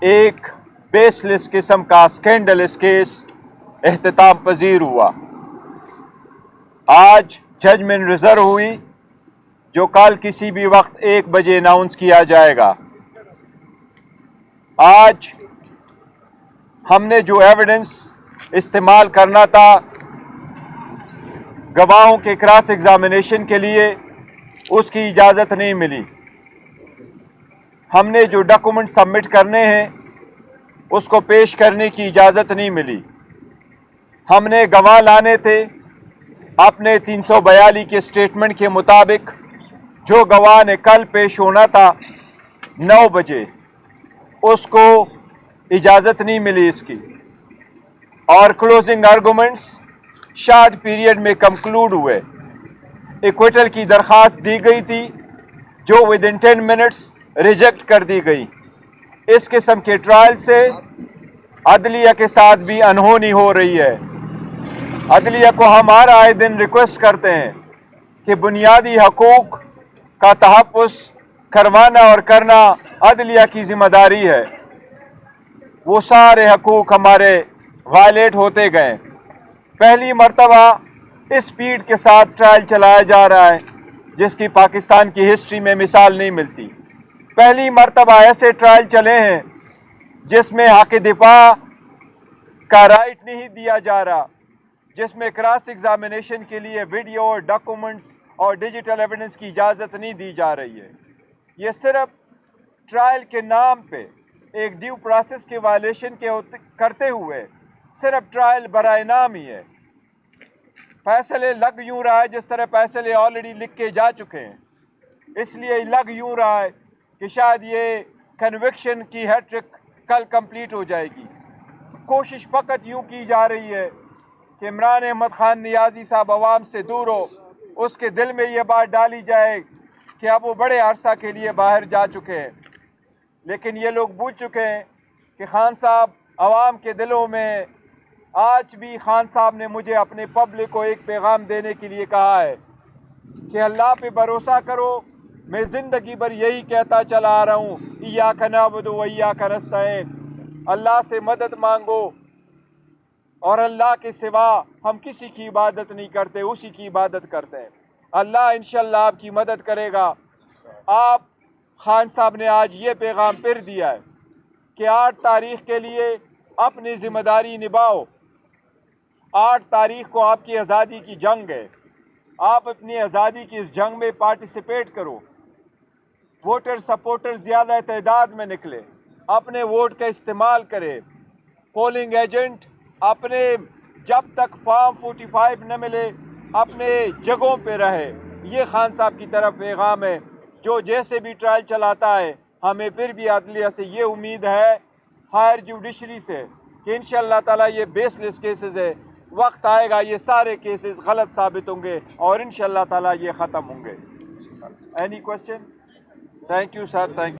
ایک بیس لیس قسم کا اسکینڈلس کیس اختتام پذیر ہوا۔ آج ججمنٹ ریزرو ہوئی جو کل کسی بھی وقت 1 بجے اناؤنس کیا جائے گا۔ آج ہم نے جو ایویڈنس استعمال کرنا تھا گواہوں کے کراس ایگزامینیشن کے لیے، اس کی اجازت نہیں ملی۔ ہم نے جو ڈاکومنٹ سبمٹ کرنے ہیں اس کو پیش کرنے کی اجازت نہیں ملی۔ ہم نے گواہ لانے تھے اپنے 342 کے اسٹیٹمنٹ کے مطابق، جو گواہ نے کل پیش ہونا تھا 9 بجے، اس کو اجازت نہیں ملی اس کی، اور کلوزنگ آرگومنٹس شارٹ پیریڈ میں کنکلوڈ ہوئے۔ ایکویٹل کی درخواست دی گئی تھی جو ودن 10 منٹس ریجیکٹ کر دی گئی۔ اس قسم کے ٹرائل سے عدلیہ کے ساتھ بھی انہونی ہو رہی ہے۔ عدلیہ کو ہم ہر آئے دن ریکویسٹ کرتے ہیں کہ بنیادی حقوق کا تحفظ کروانا اور کرنا عدلیہ کی ذمہ داری ہے۔ وہ سارے حقوق ہمارے وائلیٹ ہوتے گئے۔ پہلی مرتبہ اس سپیڈ کے ساتھ ٹرائل چلایا جا رہا ہے جس کی پاکستان کی ہسٹری میں مثال نہیں ملتی۔ پہلی مرتبہ ایسے ٹرائل چلے ہیں جس میں حق دفاع کا رائٹ نہیں دیا جا رہا، جس میں کراس ایگزامینیشن کے لیے ویڈیو اور ڈاکومنٹس اور ڈیجیٹل ایویڈنس کی اجازت نہیں دی جا رہی ہے۔ یہ صرف ٹرائل کے نام پہ ایک ڈیو پروسیس کے وائلیشن کے کرتے ہوئے صرف ٹرائل برائے نام ہی ہے۔ فیصلے لگ یوں رہا ہے جس طرح فیصلے آلریڈی لکھ کے جا چکے ہیں، اس لیے لگ یوں رہا ہے کہ شاید یہ کنوکشن کی ہیٹرک کل کمپلیٹ ہو جائے گی۔ کوشش فقط یوں کی جا رہی ہے کہ عمران احمد خان نیازی صاحب عوام سے دور ہو، اس کے دل میں یہ بات ڈالی جائے کہ اب وہ بڑے عرصہ کے لیے باہر جا چکے ہیں، لیکن یہ لوگ بوجھ چکے ہیں کہ خان صاحب عوام کے دلوں میں۔ آج بھی خان صاحب نے مجھے اپنے پبلک کو ایک پیغام دینے کے لیے کہا ہے کہ اللہ پہ بھروسہ کرو۔ میں زندگی بھر یہی کہتا چلا آ رہا ہوں، ایاک نعبد و ایاک نستعین، اللہ سے مدد مانگو، اور اللہ کے سوا ہم کسی کی عبادت نہیں کرتے، اسی کی عبادت کرتے ہیں۔ اللہ انشاءاللہ آپ کی مدد کرے گا۔ آپ خان صاحب نے آج یہ پیغام پھر دیا ہے کہ 8 تاریخ کے لیے اپنی ذمہ داری نبھاؤ۔ 8 تاریخ کو آپ کی آزادی کی جنگ ہے، آپ اپنی آزادی کی اس جنگ میں پارٹیسپیٹ کرو۔ ووٹر سپورٹر زیادہ تعداد میں نکلے، اپنے ووٹ کا استعمال کرے۔ پولنگ ایجنٹ اپنے جب تک فارم 45 نہ ملے اپنے جگہوں پہ رہے۔ یہ خان صاحب کی طرف پیغام ہے جو جیسے بھی ٹرائل چلاتا ہے۔ ہمیں پھر بھی عدلیہ سے یہ امید ہے، ہائر جوڈیشری سے، کہ انشاءاللہ تعالیٰ یہ بیس لیس کیسز ہے، وقت آئے گا یہ سارے کیسز غلط ثابت ہوں گے اور انشاءاللہ تعالیٰ یہ ختم ہوں گے۔ Any question? Thank you sir, thank you.